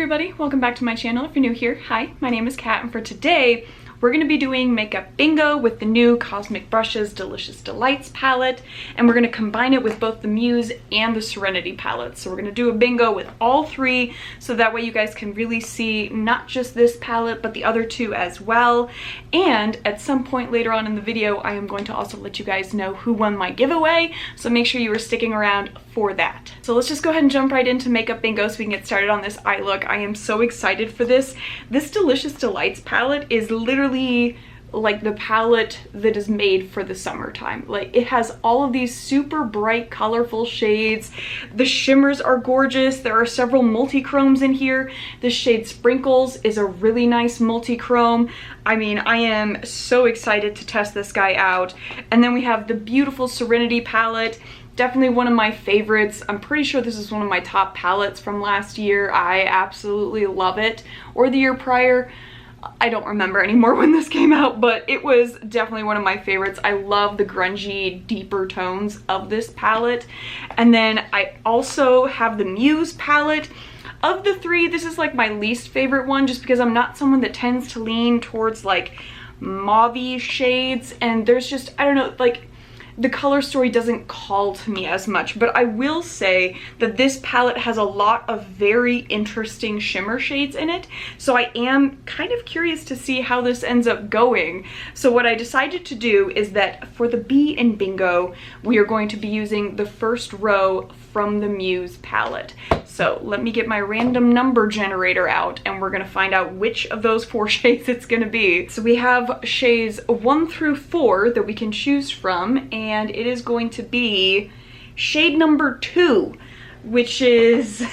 everybody, welcome back to my channel. If you're new here, hi, my name is Kat, and for today we're going to be doing makeup bingo with the new Cosmic Brushes Delicious Delights palette, and we're going to combine it with both the Muse and the Serenity palettes. So we're going to do a bingo with all three, so that way you guys can really see not just this palette but the other two as well. And at some point later on in the video I am going to also let you guys know who won my giveaway, so make sure you are sticking around for that. So let's just go ahead and jump right into makeup bingo so we can get started on this eye look. I am so excited for this. This Delicious Delights palette is literally like the palette that is made for the summertime. Like, it has all of these super bright colorful shades. The shimmers are gorgeous. There are several multi-chromes in here. The shade Sprinkles is a really nice multi-chrome. I mean, I am so excited to test this guy out. And then we have the beautiful Serenity palette. Definitely one of my favorites. I'm pretty sure this is one of my top palettes from last year. I absolutely love it. Or the year prior. I don't remember anymore when this came out, but it was definitely one of my favorites. I love the grungy, deeper tones of this palette. And then I also have the Muse palette. Of the three, this is like my least favorite one, just because I'm not someone that tends to lean towards like mauve-y shades, and there's just, I don't know, like, the color story doesn't call to me as much. But I will say that this palette has a lot of very interesting shimmer shades in it, so I am kind of curious to see how this ends up going. So what I decided to do is that for the B in bingo, we are going to be using the first row from the Muse palette. So let me get my random number generator out, and we're gonna find out which of those four shades it's gonna be. So we have shades 1 through 4 that we can choose from, and it is going to be shade number 2, which is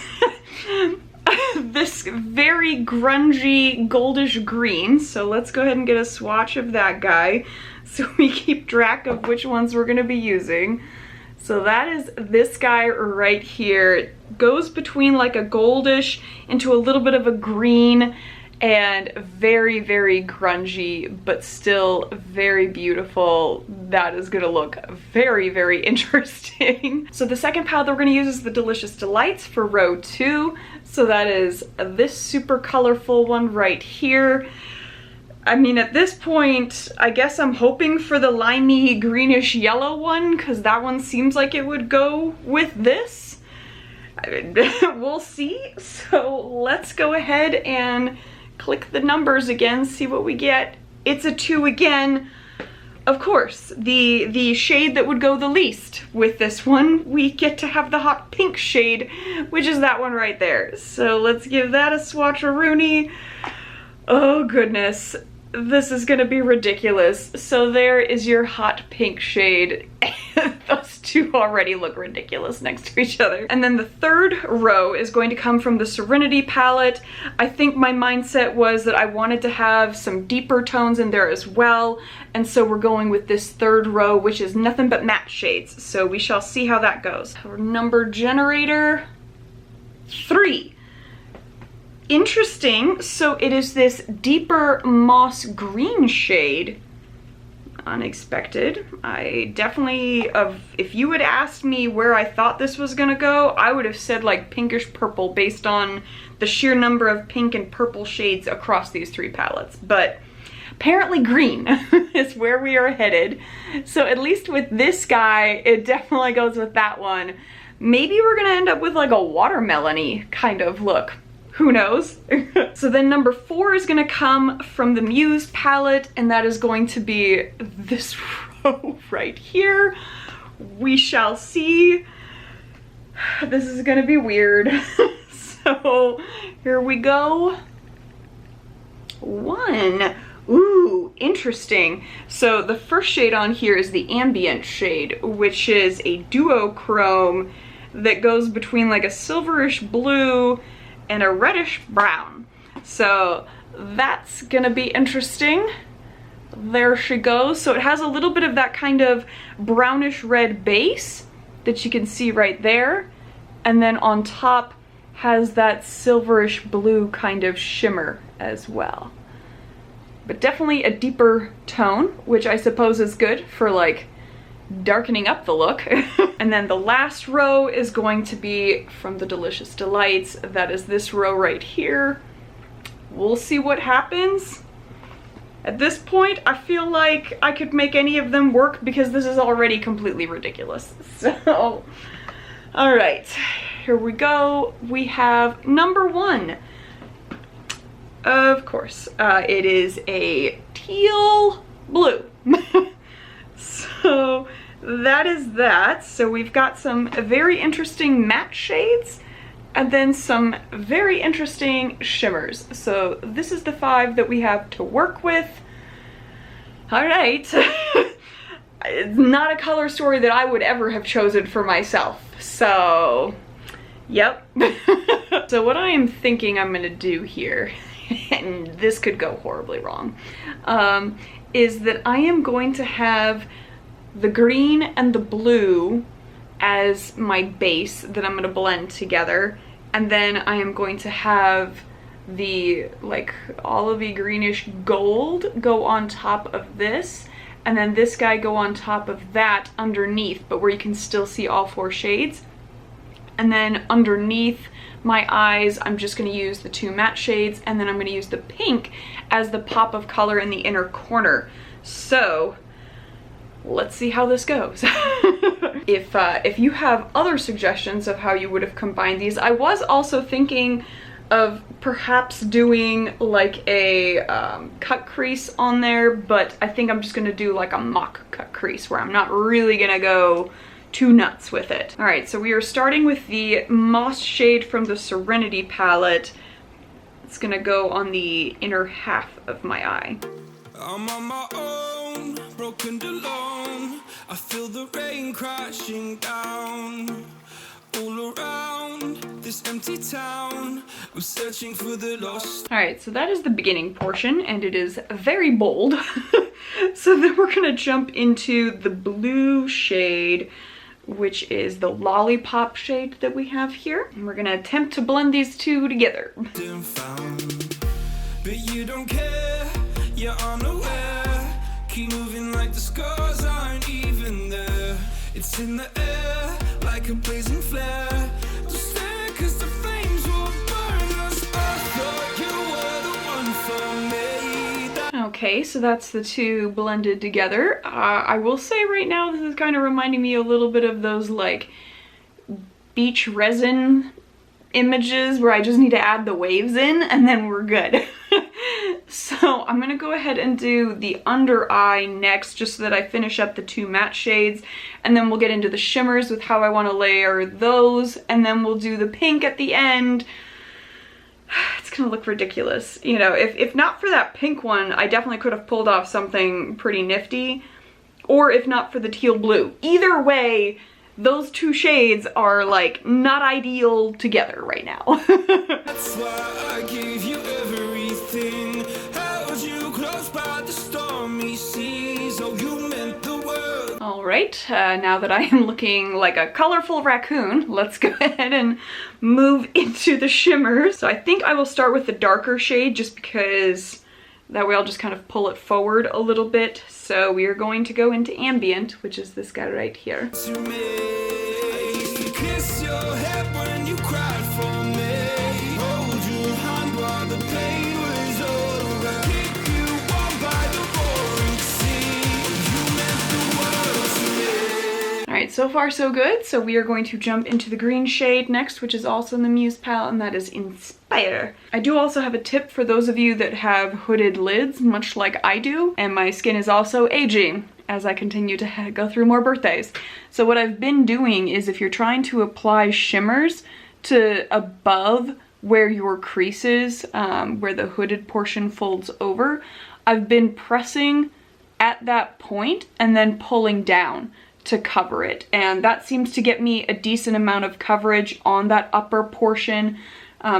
this very grungy goldish green. So let's go ahead and get a swatch of that guy so we keep track of which ones we're gonna be using. So that is this guy right here. It goes between like a goldish into a little bit of a green, and very, very grungy, but still very beautiful. That is gonna look very, very interesting. So the second palette that we're gonna use is the Delicious Delights for row 2. So that is this super colorful one right here. I mean, at this point, I guess I'm hoping for the limey greenish yellow one, because that one seems like it would go with this. I mean, we'll see. So let's go ahead and click the numbers again, see what we get. It's a 2 again. Of course, the shade that would go the least with this one, we get to have the hot pink shade, which is that one right there. So let's give that a swatch-a-rooney. Oh goodness. This is gonna be ridiculous. So there is your hot pink shade. Those two already look ridiculous next to each other. And then the third row is going to come from the Serenity palette. I think my mindset was that I wanted to have some deeper tones in there as well. And so we're going with this third row, which is nothing but matte shades. So we shall see how that goes. Our number generator, 3. Interesting. So it is this deeper moss green shade. Unexpected. I definitely, if you had asked me where I thought this was gonna go, I would have said like pinkish purple based on the sheer number of pink and purple shades across these three palettes. But apparently green is where we are headed. So at least with this guy, it definitely goes with that one. Maybe we're gonna end up with like a watermelon-y kind of look. Who knows? So then number 4 is gonna come from the Muse palette, and that is going to be this row right here. We shall see. This is gonna be weird. So here we go. 1. Ooh, interesting. So the first shade on here is the Ambient shade, which is a duochrome that goes between like a silverish blue and a reddish brown. So that's gonna be interesting. There she goes. So it has a little bit of that kind of brownish red base that you can see right there, and then on top has that silverish blue kind of shimmer as well. But definitely a deeper tone, which I suppose is good for like darkening up the look. And then the last row is going to be from the Delicious Delights. That is this row right here. We'll see what happens. At this point, I feel like I could make any of them work because this is already completely ridiculous. So, all right, here we go. We have number 1. Of course, it is a teal blue. So that is that. So we've got some very interesting matte shades and then some very interesting shimmers. So this is the 5 that we have to work with. All right. It's not a color story that I would ever have chosen for myself. So, yep. So what I am thinking I'm gonna do here, and this could go horribly wrong, is that I am going to have the green and the blue as my base that I'm gonna blend together, and then I am going to have the like olivey greenish gold go on top of this, and then this guy go on top of that underneath, but where you can still see all 4 shades. And then underneath my eyes, I'm just gonna use the 2 matte shades, and then I'm gonna use the pink as the pop of color in the inner corner. So let's see how this goes. If you have other suggestions of how you would have combined these, I was also thinking of perhaps doing like a cut crease on there, but I think I'm just gonna do like a mock cut crease where I'm not really gonna go too nuts with it. All right, so we are starting with the Moss shade from the Serenity palette. It's gonna go on the inner half of my eye. I'm on my own, broken alone. I feel the rain crashing down all around this empty town. I'm searching for the lost. All right, so that is the beginning portion, and it is very bold. So then we're gonna jump into the blue shade, which is the Lollipop shade that we have here. And we're gonna attempt to blend these 2 together. Found, but you don't care, you're unaware. Keep moving like the scars aren't even there. It's in the air like a blazing flare. Just stare 'cause the flames will burn us. I thought you were the one for me. Okay, so that's the 2 blended together. I will say right now this is kind of reminding me a little bit of those like beach resin images where I just need to add the waves in and then we're good. So I'm gonna go ahead and do the under eye next, just so that I finish up the 2 matte shades, and then we'll get into the shimmers with how I want to layer those, and then we'll do the pink at the end. It's gonna look ridiculous. You know, if not for that pink one, I definitely could have pulled off something pretty nifty, or if not for the teal blue. Either way, those 2 shades are like not ideal together right now. That's why I gave you everything. Held you close by the stormy seas. Oh, you meant the world. All right, now that I am looking like a colorful raccoon, let's go ahead and move into the shimmers. So I think I will start with the darker shade just because that way I'll just kind of pull it forward a little bit. So we are going to go into Ambient, which is this guy right here. To me, I used to kiss your head when you cried for me. Hold your hand while the pain was over. Keep you warm by the roaring sea. You meant the world to me. All right, so far so good. So we are going to jump into the green shade next, which is also in the Muse palette, and that is Inspire. I do also have a tip for those of you that have hooded lids, much like I do, and my skin is also aging as I continue to go through more birthdays. So what I've been doing is, if you're trying to apply shimmers to above where your creases, where the hooded portion folds over, I've been pressing at that point and then pulling down to cover it, and that seems to get me a decent amount of coverage on that upper portion,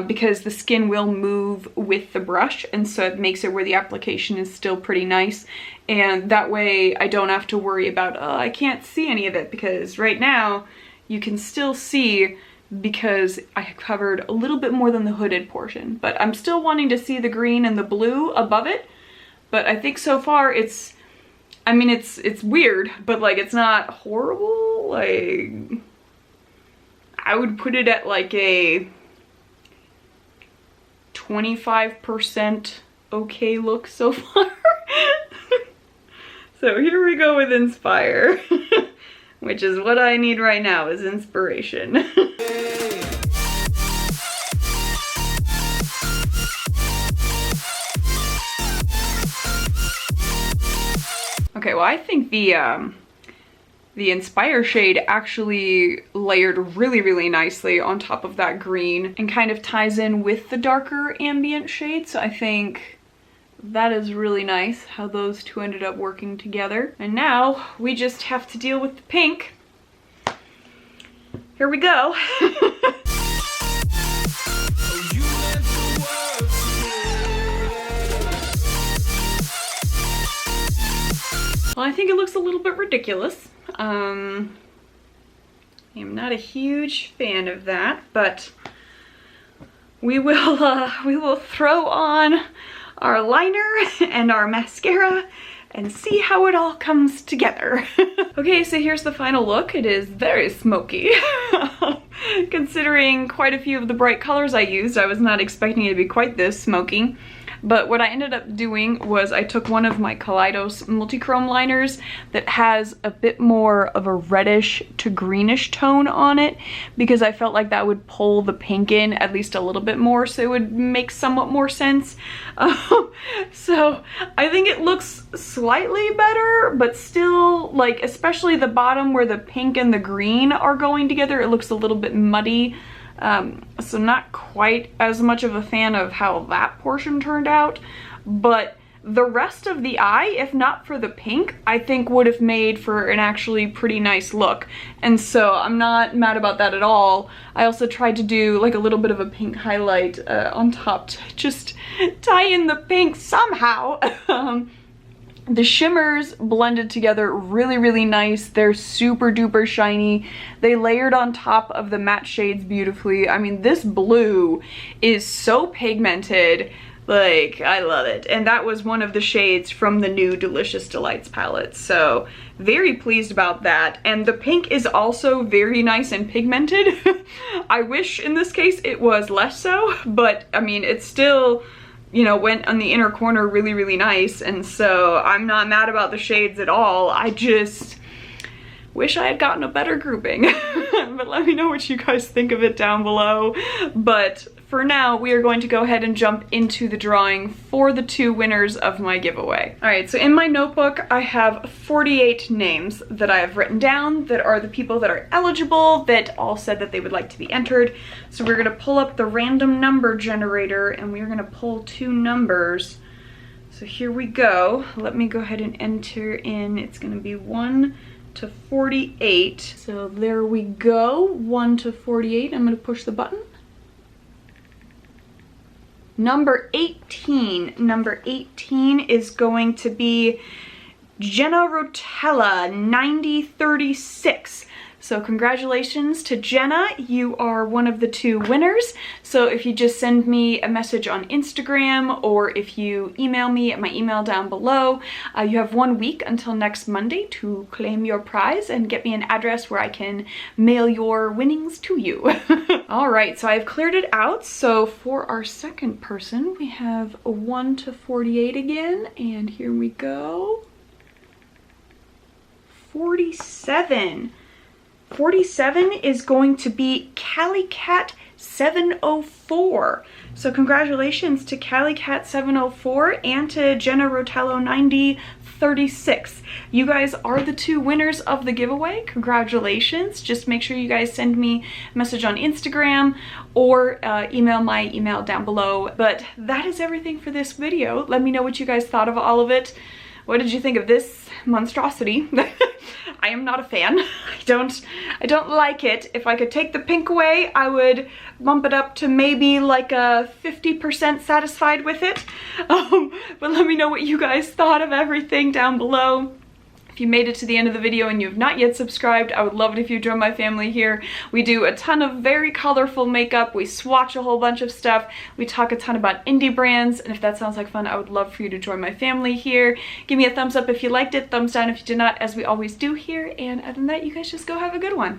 because the skin will move with the brush, and so it makes it where the application is still pretty nice, and that way I don't have to worry about, oh, I can't see any of it, because right now you can still see because I covered a little bit more than the hooded portion, but I'm still wanting to see the green and the blue above it. But I think so far it's I mean, it's weird, but like it's not horrible. Like, I would put it at like a 25% okay look so far. So here we go with Inspire, which is what I need right now, is inspiration. Okay, well, I think the Inspire shade actually layered really, really nicely on top of that green and kind of ties in with the darker ambient shade. So I think that is really nice how those two ended up working together. And now we just have to deal with the pink. Here we go. Well, I think it looks a little bit ridiculous. I'm not a huge fan of that, but we will throw on our liner and our mascara and see how it all comes together. Okay, so here's the final look. It is very smoky. Considering quite a few of the bright colors I used, I was not expecting it to be quite this smoky. But what I ended up doing was I took one of my Kaleidos multi-chrome liners that has a bit more of a reddish to greenish tone on it, because I felt like that would pull the pink in at least a little bit more, so it would make somewhat more sense. So I think it looks slightly better, but still, like, especially the bottom where the pink and the green are going together, it looks a little bit muddy. So not quite as much of a fan of how that portion turned out, but the rest of the eye, if not for the pink, I think would have made for an actually pretty nice look. And so I'm not mad about that at all. I also tried to do like a little bit of a pink highlight on top to just tie in the pink somehow. The shimmers blended together really, really nice. They're super duper shiny. They layered on top of the matte shades beautifully. I mean, this blue is so pigmented. Like, I love it. And that was one of the shades from the new Delicious Delights palette. So very pleased about that. And the pink is also very nice and pigmented. I wish in this case it was less so, but I mean, it's still, you know, went on the inner corner really, really nice. And so I'm not mad about the shades at all. I just wish I had gotten a better grouping. But let me know what you guys think of it down below. But for now, we are going to go ahead and jump into the drawing for the two winners of my giveaway. All right, so in my notebook, I have 48 names that I have written down that are the people that are eligible, that all said that they would like to be entered. So we're gonna pull up the random number generator and we're gonna pull two numbers. So here we go. Let me go ahead and enter in, it's gonna be 1 to 48. So there we go, 1 to 48. I'm gonna push the button. Number 18. Number 18 is going to be Jenna Rotella 9036. So congratulations to Jenna, you are one of the two winners. So if you just send me a message on Instagram or if you email me at my email down below, you have 1 week until next Monday to claim your prize and get me an address where I can mail your winnings to you. All right, so I've cleared it out. So for our second person, we have 1 to 48 again, and here we go. 47. 47 is going to be CallieCat 704. So congratulations to CallieCat 704 and to Jenna Rotello 9036. You guys are the two winners of the giveaway. Congratulations. Just make sure you guys send me a message on Instagram or email my email down below. But that is everything for this video. Let me know what you guys thought of all of it. What did you think of this monstrosity? I am not a fan. I don't like it. If I could take the pink away, I would bump it up to maybe like a 50% satisfied with it. But let me know what you guys thought of everything down below. If you made it to the end of the video and you have not yet subscribed, I would love it if you join my family here. We do a ton of very colorful makeup, we swatch a whole bunch of stuff, we talk a ton about indie brands, and if that sounds like fun, I would love for you to join my family here. Give me a thumbs up if you liked it, thumbs down if you did not, as we always do here, and other than that, you guys just go have a good one.